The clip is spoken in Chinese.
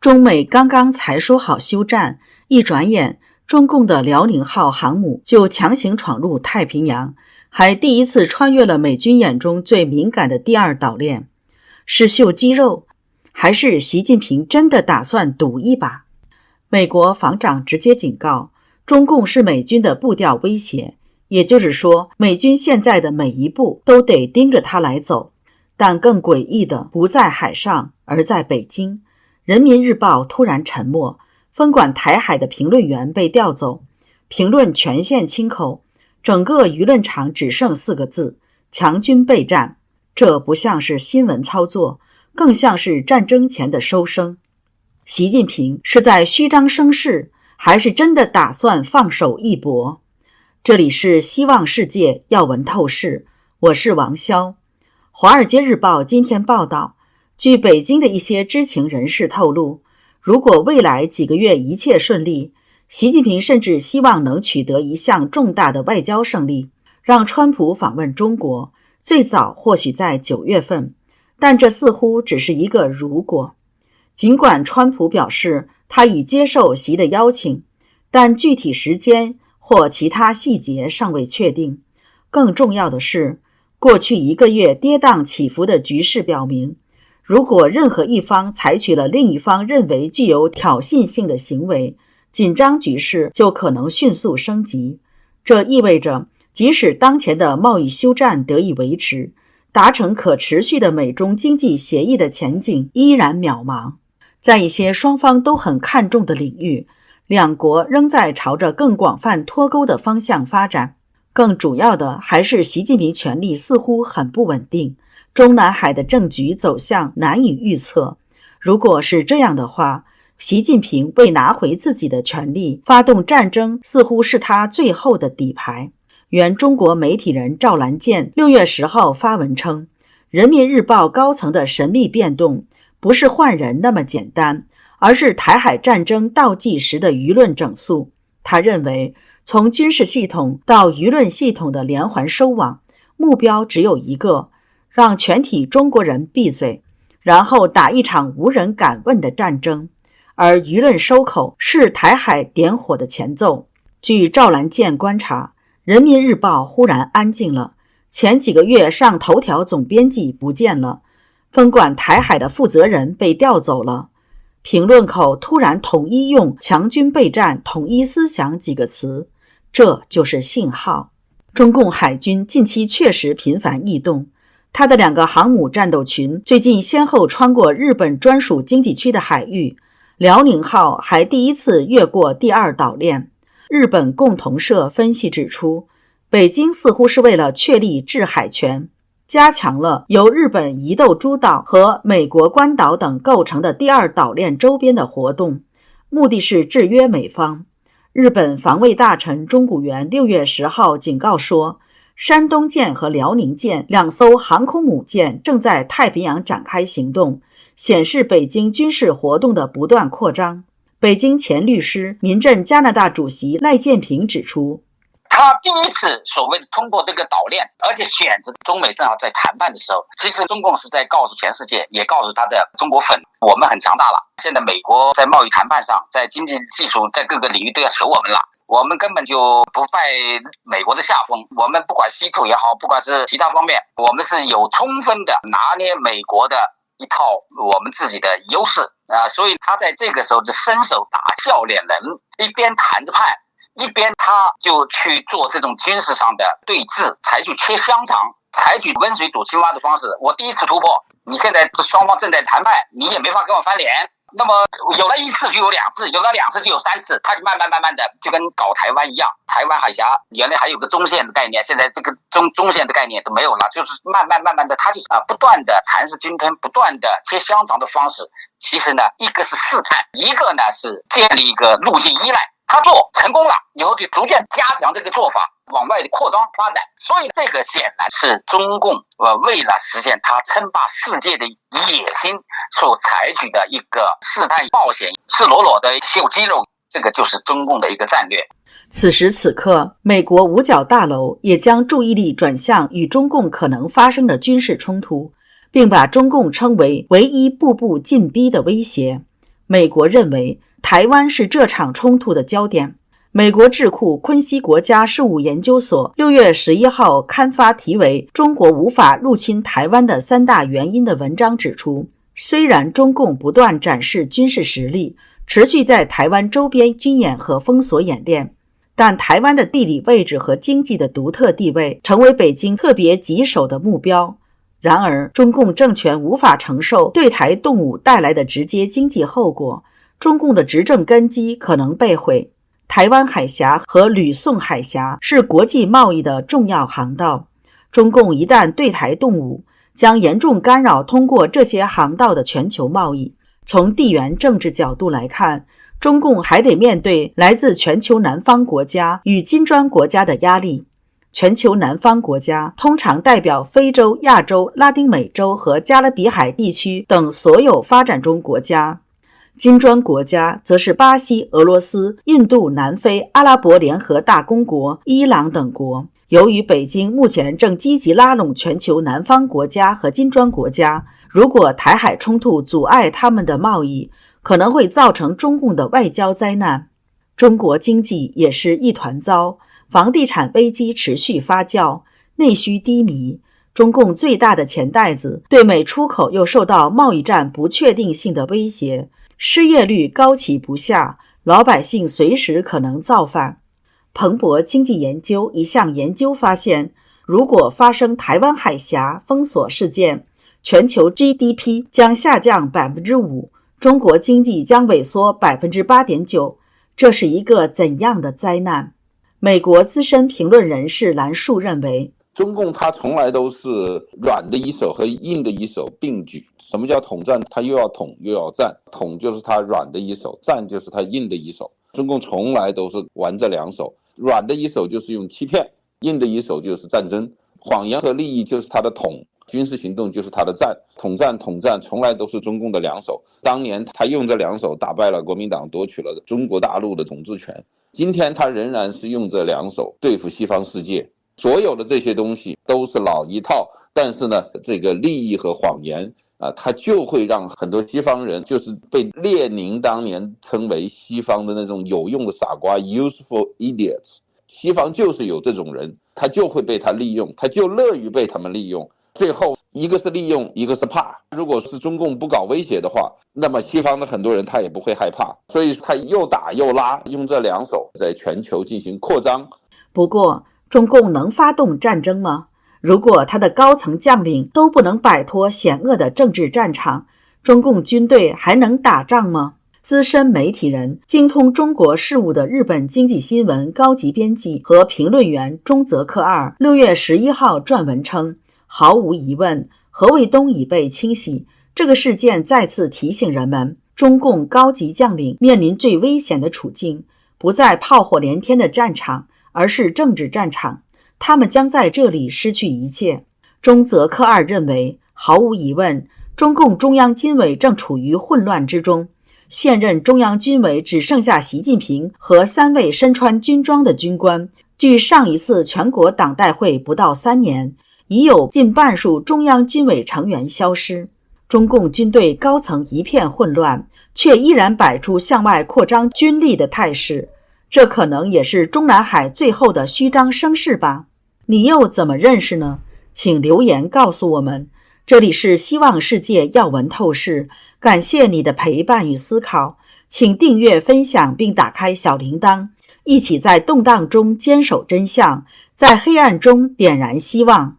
中美刚刚才说好休战，一转眼中共的辽宁号航母就强行闯入太平洋，还第一次穿越了美军眼中最敏感的第二岛链。是秀肌肉，还是习近平真的打算赌一把？美国防长直接警告，中共是美军的步调威胁，也就是说，美军现在的每一步都得盯着它来走。但更诡异的不在海上，而在北京。人民日报突然沉默，分管台海的评论员被调走，评论权限清口，整个舆论场只剩4个字：强军备战。这不像是新闻操作，更像是战争前的收声。习近平是在虚张声势，还是真的打算放手一搏？这里是希望世界要闻透视，我是王潇。华尔街日报今天报道，据北京的一些知情人士透露，如果未来几个月一切顺利，习近平甚至希望能取得一项重大的外交胜利，让川普访问中国，最早或许在9月份，但这似乎只是一个如果。尽管川普表示他已接受习的邀请，但具体时间或其他细节尚未确定。更重要的是，过去1个月跌宕起伏的局势表明，如果任何一方采取了另一方认为具有挑衅性的行为，紧张局势就可能迅速升级。这意味着，即使当前的贸易休战得以维持，达成可持续的美中经济协议的前景依然渺茫。在一些双方都很看重的领域，两国仍在朝着更广泛脱钩的方向发展。更主要的还是习近平权力似乎很不稳定，中南海的政局走向难以预测。如果是这样的话，习近平为拿回自己的权力发动战争似乎是他最后的底牌。原中国媒体人赵兰健6月10号发文称，人民日报高层的神秘变动不是换人那么简单，而是台海战争倒计时的舆论整肃。他认为，从军事系统到舆论系统的连环收网，目标只有一个，让全体中国人闭嘴，然后打一场无人敢问的战争。而舆论收口是台海点火的前奏。据赵兰健观察，人民日报忽然安静了，前几个月上头条总编辑不见了，分管台海的负责人被调走了，评论口突然统一用强军备战、统一思想几个词，这就是信号。中共海军近期确实频繁异动，他的2个航母战斗群最近先后穿过日本专属经济区的海域，辽宁号还第一次越过第2岛链。日本共同社分析指出，北京似乎是为了确立制海权，加强了由日本伊豆诸岛和美国关岛等构成的第2岛链周边的活动，目的是制约美方。日本防卫大臣中谷元6月10号警告说，山东舰和辽宁舰2艘航空母舰正在太平洋展开行动，显示北京军事活动的不断扩张。北京前律师、民阵加拿大主席赖建平指出，他第一次所谓的通过这个岛链，而且选择中美正好在谈判的时候，其实中共是在告诉全世界，也告诉他的中国粉，我们很强大了。现在美国在贸易谈判上，在经济技术，在各个领域都要求我们了，我们根本就不拜美国的下风。我们不管稀土也好，不管是其他方面，我们是有充分的拿捏美国的一套我们自己的优势所以他在这个时候就伸手打笑脸人，一边谈着判，一边他就去做这种军事上的对峙，采取切香肠，采取温水煮青蛙的方式。我第一次突破，你现在双方正在谈判，你也没法跟我翻脸。那么有了1次就有2次，有了2次就有3次，他就慢慢的就跟搞台湾一样，台湾海峡原来还有个中线的概念，现在这个中线的概念都没有了，就是慢慢的他就不断的蚕食军篇，不断的切香肠的方式。其实呢，一个是试探，一个呢是建立一个路径依赖。他做成功了以后，就逐渐加强这个做法，往外的扩张发展。所以这个显然是中共为了实现他称霸世界的野心所采取的一个试探冒险、赤裸裸的秀肌肉，这个就是中共的一个战略。此时此刻，美国五角大楼也将注意力转向与中共可能发生的军事冲突，并把中共称为唯一步步进逼的威胁。美国认为台湾是这场冲突的焦点。美国智库昆西国家事务研究所6月11号刊发题为《中国无法入侵台湾的3大原因》的文章指出，虽然中共不断展示军事实力，持续在台湾周边军演和封锁演练，但台湾的地理位置和经济的独特地位成为北京特别棘手的目标。然而，中共政权无法承受对台动武带来的直接经济后果，中共的执政根基可能被毁。台湾海峡和吕宋海峡是国际贸易的重要航道，中共一旦对台动武，将严重干扰通过这些航道的全球贸易。从地缘政治角度来看，中共还得面对来自全球南方国家与金砖国家的压力。全球南方国家通常代表非洲、亚洲、拉丁美洲和加勒比海地区等所有发展中国家，金砖国家则是巴西、俄罗斯、印度、南非、阿拉伯联合大公国、伊朗等国。由于北京目前正积极拉拢全球南方国家和金砖国家，如果台海冲突阻碍他们的贸易，可能会造成中共的外交灾难。中国经济也是一团糟，房地产危机持续发酵，内需低迷，中共最大的钱袋子对美出口又受到贸易战不确定性的威胁，失业率高企不下，老百姓随时可能造反。彭博经济研究一项研究发现，如果发生台湾海峡封锁事件，全球 GDP 将下降 5%， 中国经济将萎缩 8.9%， 这是一个怎样的灾难？美国资深评论人士兰树认为，中共它从来都是软的一手和硬的一手并举。什么叫统战？它又要统又要战，统就是它软的一手，战就是它硬的一手。中共从来都是玩这两手，软的一手就是用欺骗，硬的一手就是战争，谎言和利益就是它的统，军事行动就是它的战。统战从来都是中共的两手。当年他用这两手打败了国民党，夺取了中国大陆的统治权。今天他仍然是用这两手对付西方世界。所有的这些东西都是老一套，但是呢，这个利益和谎言它就会让很多西方人，就是被列宁当年称为西方的那种有用的傻瓜 useful idiots。 西方就是有这种人，他就会被他利用，他就乐于被他们利用。最后一个是利用，一个是怕。如果是中共不搞威胁的话，那么西方的很多人他也不会害怕，所以他又打又拉，用这两手在全球进行扩张。不过中共能发动战争吗？如果他的高层将领都不能摆脱险恶的政治战场，中共军队还能打仗吗？资深媒体人、精通中国事务的日本经济新闻高级编辑和评论员中泽克二6月11号撰文称，毫无疑问，何卫东已被清洗。这个事件再次提醒人们，中共高级将领面临最危险的处境，不在炮火连天的战场，而是政治战场。他们将在这里失去一切。中泽克二认为，毫无疑问，中共中央军委正处于混乱之中。现任中央军委只剩下习近平和3位身穿军装的军官。距上一次全国党代会不到3年，已有近半数中央军委成员消失。中共军队高层一片混乱，却依然摆出向外扩张军力的态势。这可能也是中南海最后的虚张声势吧？你又怎么认识呢？请留言告诉我们。这里是希望世界要闻透视，感谢你的陪伴与思考，请订阅、分享并打开小铃铛，一起在动荡中坚守真相，在黑暗中点燃希望。